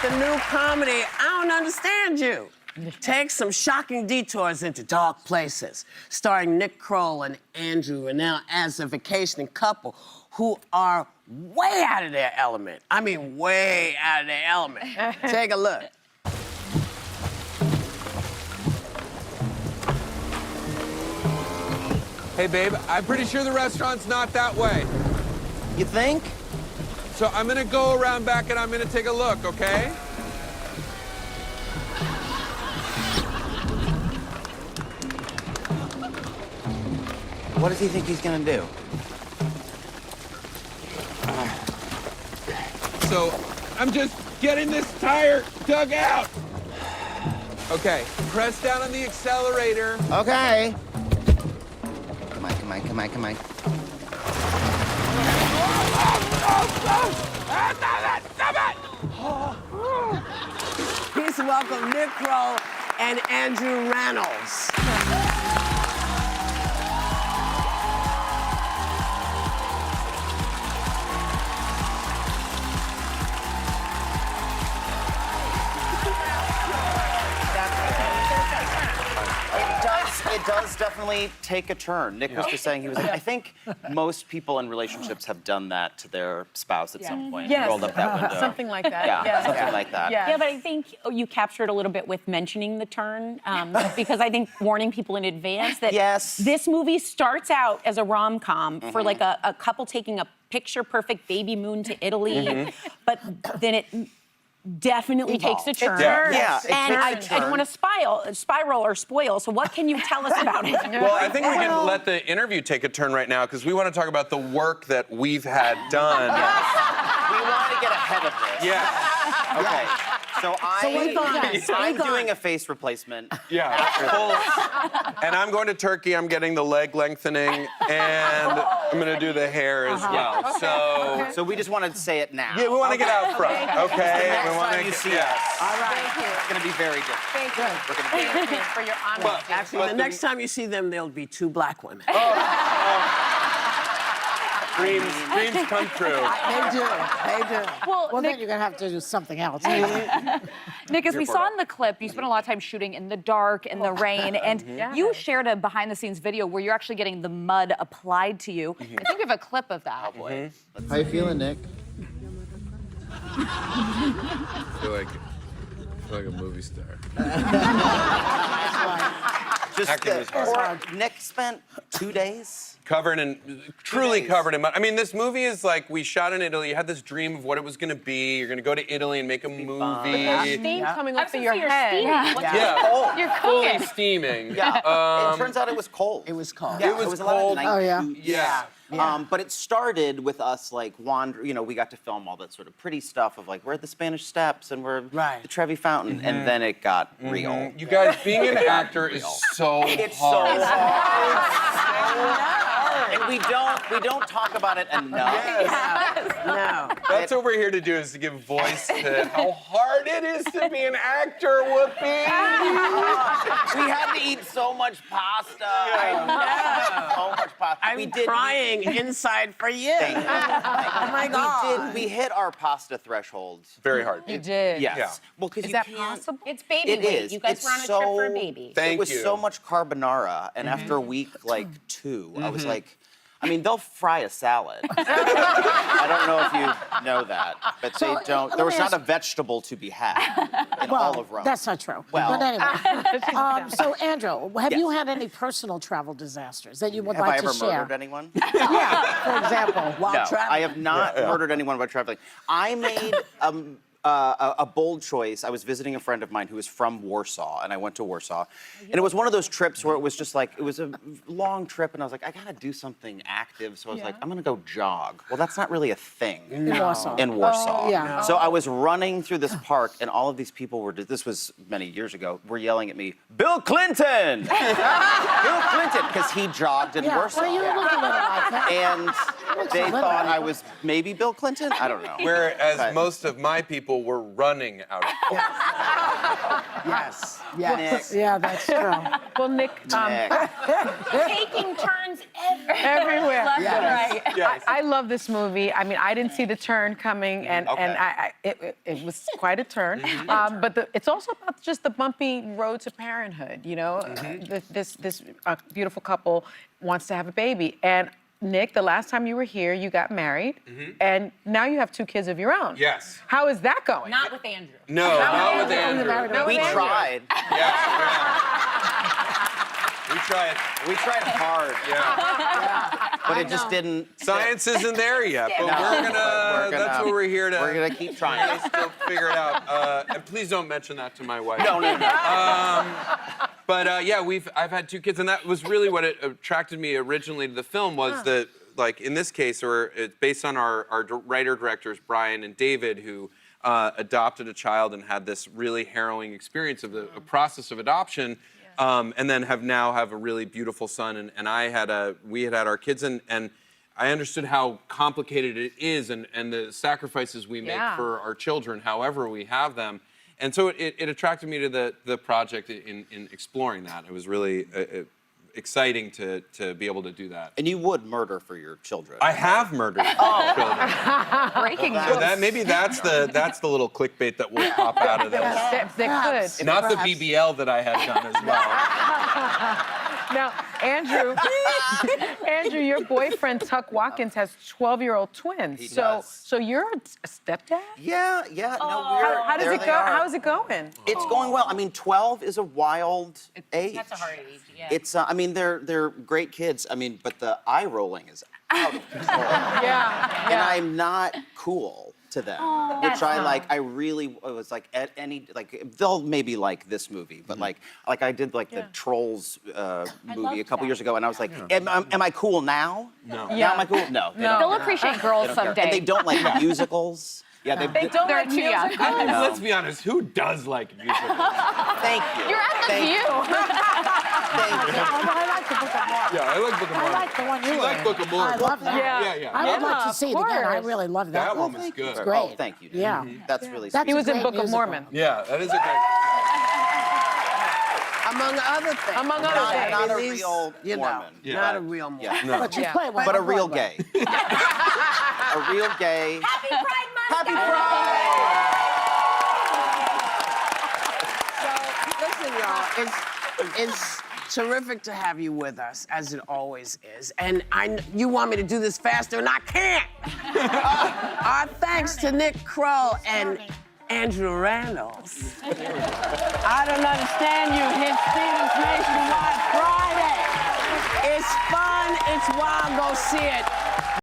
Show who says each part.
Speaker 1: the new comedy, I Don't Understand You. Takes some shocking detours into dark places, starring Nick Kroll and Andrew Rannells as a vacationing couple who are way out of their element. I mean, way out of their element. Take a look.
Speaker 2: Hey, babe, I'm pretty sure the restaurant's not that way.
Speaker 3: You think?
Speaker 2: So I'm gonna go around back and I'm gonna take a look, okay?
Speaker 3: What does he think he's gonna do?
Speaker 2: So I'm just getting this tire dug out. Okay, press down on the accelerator.
Speaker 3: Okay. Come on, come on, come on, come on.
Speaker 1: Please welcome Nick Kroll and Andrew Rannells.
Speaker 3: It does definitely take a turn. Nick was just saying, he was like, I think most people in relationships have done that to their spouse at some point.
Speaker 4: Yes.
Speaker 3: Rolled up that window.
Speaker 4: Something like that.
Speaker 3: Yeah, something like that.
Speaker 4: Yeah.
Speaker 5: Yeah, but I think you captured a little bit with mentioning the turn, because I think warning people in advance that
Speaker 3: Yes.
Speaker 5: this movie starts out as a rom-com for like a couple taking a picture-perfect baby moon to Italy, but then it definitely takes a turn.
Speaker 3: Yeah, it
Speaker 5: And I
Speaker 3: takes a
Speaker 5: don't want
Speaker 3: turn.
Speaker 5: to spiral or spoil, so what can you tell us about it?
Speaker 6: Well, I think we can let the interview take a turn right now because we want to talk about the work that we've had done.
Speaker 3: We want to get ahead of this.
Speaker 6: Yeah.
Speaker 3: Okay. So I'm doing a face replacement.
Speaker 6: Yeah. And I'm going to Turkey. I'm getting the leg lengthening, and I'm going to do the hair as well.
Speaker 3: So we just wanted to say it now.
Speaker 6: Yeah, we want to get out front. Okay.
Speaker 3: Next
Speaker 6: We wanna
Speaker 3: time you
Speaker 6: get-
Speaker 3: see
Speaker 6: yeah.
Speaker 3: us,
Speaker 1: All right.
Speaker 3: it's going to be very different.
Speaker 4: Thank you.
Speaker 3: We're going to be
Speaker 4: Thank you for your honesty.
Speaker 1: Actually, the next time you see them, there'll be two black women.
Speaker 6: Dreams come true.
Speaker 1: They do. They do.
Speaker 4: Well,
Speaker 7: Well,
Speaker 4: Nick,
Speaker 7: then you're gonna have to do something else.
Speaker 4: Nick, as we saw in the clip, you spent a lot of time shooting in the dark, in the rain, and you shared a behind-the-scenes video where you're actually getting the mud applied to you. I think we have a clip of that.
Speaker 3: How you feeling, Nick?
Speaker 2: I feel like a movie star.
Speaker 3: Just
Speaker 6: Acting was hard.
Speaker 3: Nick spent 2 days.
Speaker 6: Covered in, truly
Speaker 3: days.
Speaker 6: covered in mud. I mean, this movie is like, we shot in Italy. You had this dream of what it was going to be. You're going to go to Italy and make a movie.
Speaker 4: Steam coming
Speaker 5: I
Speaker 4: up
Speaker 5: was
Speaker 4: through
Speaker 5: gonna
Speaker 4: your
Speaker 5: say, you're
Speaker 4: head.
Speaker 5: steaming.
Speaker 6: Yeah.
Speaker 4: You're
Speaker 6: Fully
Speaker 4: cooking.
Speaker 6: steaming.
Speaker 3: Yeah. It turns out it was cold.
Speaker 1: It was cold.
Speaker 3: Yeah,
Speaker 6: It was
Speaker 3: a lot of
Speaker 6: cold.
Speaker 3: night
Speaker 7: Oh, yeah.
Speaker 3: shoots.
Speaker 6: Yeah.
Speaker 3: But it started with us like wandering. You know, we got to film all that sort of pretty stuff of like we're at the Spanish Steps and we're
Speaker 1: Right.
Speaker 3: the Trevi Fountain, and then it got real.
Speaker 6: You guys, being an actor is so
Speaker 3: It's so
Speaker 6: hard.
Speaker 3: hard. And we don't talk about it enough.
Speaker 1: No.
Speaker 6: That's what we're here to do, is to give voice to how hard it is to be an actor, Whoopi.
Speaker 3: We had to eat so much pasta. So much pasta.
Speaker 1: I'm crying inside for you.
Speaker 3: Thank you.
Speaker 1: Oh my God.
Speaker 3: We hit our pasta thresholds.
Speaker 6: Very hard.
Speaker 4: You did.
Speaker 3: Yes.
Speaker 6: Yeah.
Speaker 3: Well, because
Speaker 4: Is
Speaker 3: you
Speaker 4: that
Speaker 3: can't.
Speaker 4: possible?
Speaker 5: It's baby
Speaker 3: It
Speaker 5: weight.
Speaker 3: is.
Speaker 5: You guys
Speaker 3: It's
Speaker 5: were on a
Speaker 3: so,
Speaker 5: trip for a baby.
Speaker 6: Thank
Speaker 3: it was
Speaker 6: you.
Speaker 3: so much carbonara, and after week like 2, I was like, I mean, they'll fry a salad. I don't know if you know that, but
Speaker 7: So,
Speaker 3: they don't.
Speaker 7: let
Speaker 3: There was
Speaker 7: me
Speaker 3: not a
Speaker 7: ask-
Speaker 3: vegetable to be had in all of Rome.
Speaker 7: That's not true.
Speaker 3: Well-
Speaker 7: But anyway. So, Andrew, have
Speaker 3: Yes.
Speaker 7: you had any personal travel disasters that you would
Speaker 3: Have
Speaker 7: like
Speaker 3: I
Speaker 7: to
Speaker 3: ever
Speaker 7: share?
Speaker 3: murdered anyone?
Speaker 7: Yeah, for example.
Speaker 1: While
Speaker 3: No,
Speaker 1: traveling.
Speaker 3: I have not murdered anyone by traveling. I made a bold choice. I was visiting a friend of mine who was from Warsaw, and I went to Warsaw. And it was one of those trips where it was just like, it was a long trip, and I was like, I gotta do something active. So I was like, I'm gonna go jog. Well, that's not really a thing.
Speaker 7: In Warsaw.
Speaker 3: In Warsaw.
Speaker 7: yeah.
Speaker 3: So I was running through this park, and all of these people were, this was many years ago, were yelling at me, Bill Clinton! Bill Clinton! Because he jogged in
Speaker 7: Yeah,
Speaker 3: Warsaw.
Speaker 7: well, you were looking at it like that.
Speaker 3: And They thought I was maybe Bill Clinton. I don't know.
Speaker 6: Whereas
Speaker 3: But-
Speaker 6: most of my people were running out of
Speaker 1: Yes. Yes.
Speaker 7: Yeah, that's true.
Speaker 5: Well, Nick,
Speaker 3: Nick.
Speaker 5: taking turns
Speaker 8: Everywhere.
Speaker 4: Left and right.
Speaker 6: Yes.
Speaker 8: I love this movie. I mean, I didn't see the turn coming, and it was quite a turn. But it's also about just the bumpy road to parenthood. You know, this beautiful couple wants to have a baby, and Nick, the last time you were here, you got married, and now you have 2 kids of your own.
Speaker 6: Yes.
Speaker 8: How is that going?
Speaker 4: Not with Andrew.
Speaker 6: No, not with
Speaker 7: Andrew.
Speaker 6: Andrew.
Speaker 3: We tried.
Speaker 6: We tried.
Speaker 3: We tried hard.
Speaker 6: Yeah.
Speaker 3: But it just didn't.
Speaker 6: Science isn't there yet, but we're gonna. That's what we're here to.
Speaker 3: We're gonna keep trying.
Speaker 6: Still figure it out. And please don't mention that to my wife.
Speaker 3: No.
Speaker 6: But yeah, I've had 2 kids, and that was really what it attracted me originally to the film was that, like in this case, or it's based on our writer-directors Brian and David, who adopted a child and had this really harrowing experience of the process of adoption, and then have a really beautiful son. And we had our kids, and I understood how complicated it is, and the sacrifices we make for our children, however we have them. And so it attracted me to the project in exploring that. It was really exciting to be able to do that.
Speaker 3: And you would murder for your children.
Speaker 6: I have murdered children.
Speaker 4: Breaking
Speaker 6: So that's the little clickbait that will pop out of this.
Speaker 8: They could.
Speaker 6: Not the BBL that I had done as well.
Speaker 8: Now, Andrew, your boyfriend Tuck Watkins has 12-year-old twins.
Speaker 3: He
Speaker 8: so,
Speaker 3: does.
Speaker 8: so you're a stepdad?
Speaker 3: Yeah. No,
Speaker 8: How does
Speaker 3: there
Speaker 8: it
Speaker 3: they
Speaker 8: go?
Speaker 3: are.
Speaker 8: How is it going?
Speaker 3: It's going well. I mean, 12 is a wild age.
Speaker 4: That's a hard age, yeah.
Speaker 3: It's. I mean, they're great kids. I mean, but the eye rolling is out of control.
Speaker 8: Yeah.
Speaker 3: And I'm not cool to them, which I really was like at any they'll maybe like this movie, but like I did the Trolls movie a couple years ago, and I was like, am I cool now?
Speaker 6: No.
Speaker 3: Now am I cool? No. They don't
Speaker 4: They'll
Speaker 3: care.
Speaker 4: appreciate girls
Speaker 3: They don't care.
Speaker 4: someday.
Speaker 3: And they don't like musicals. Yeah,
Speaker 8: They don't
Speaker 4: They're
Speaker 8: like
Speaker 4: too young.
Speaker 8: musicals?
Speaker 6: I mean, let's be honest. Who does like musicals?
Speaker 3: Thank you.
Speaker 4: You're at the
Speaker 3: Thank
Speaker 4: View.
Speaker 3: Thank you.
Speaker 7: I like the Book of Mormon.
Speaker 6: Yeah, I like Book of
Speaker 7: I
Speaker 6: Mormon.
Speaker 7: like the one you
Speaker 6: You
Speaker 7: were
Speaker 6: like
Speaker 7: in.
Speaker 6: Book of Mormon?
Speaker 7: I love that.
Speaker 6: Yeah.
Speaker 7: I would like
Speaker 8: Yeah,
Speaker 7: to see it
Speaker 8: of
Speaker 7: again. I
Speaker 8: course.
Speaker 7: really love that.
Speaker 6: That one was good.
Speaker 7: It's great.
Speaker 3: Oh, thank you.
Speaker 7: Yeah.
Speaker 3: That's really
Speaker 7: That's
Speaker 3: sweet.
Speaker 8: He was in
Speaker 7: great
Speaker 8: Book of
Speaker 7: musical.
Speaker 8: Mormon.
Speaker 6: Yeah, that is a great.
Speaker 1: Among other things.
Speaker 8: Among other
Speaker 3: Not,
Speaker 8: things.
Speaker 3: not a
Speaker 1: These,
Speaker 3: real
Speaker 1: you know,
Speaker 3: Mormon.
Speaker 1: not a real Mormon.
Speaker 3: Yeah.
Speaker 6: No.
Speaker 7: But you play one.
Speaker 3: But a real gay. A real gay.
Speaker 4: Happy Pride Month,
Speaker 3: Happy
Speaker 4: guys.
Speaker 3: Pride!
Speaker 1: So, listen, y'all, it's terrific to have you with us, as it always is. And you want me to do this faster, and I can't. Our thanks to Nick Kroll and Andrew Rannells. I don't understand you. His Stevens Nationwide Friday. It's fun. It's wild. Go see it.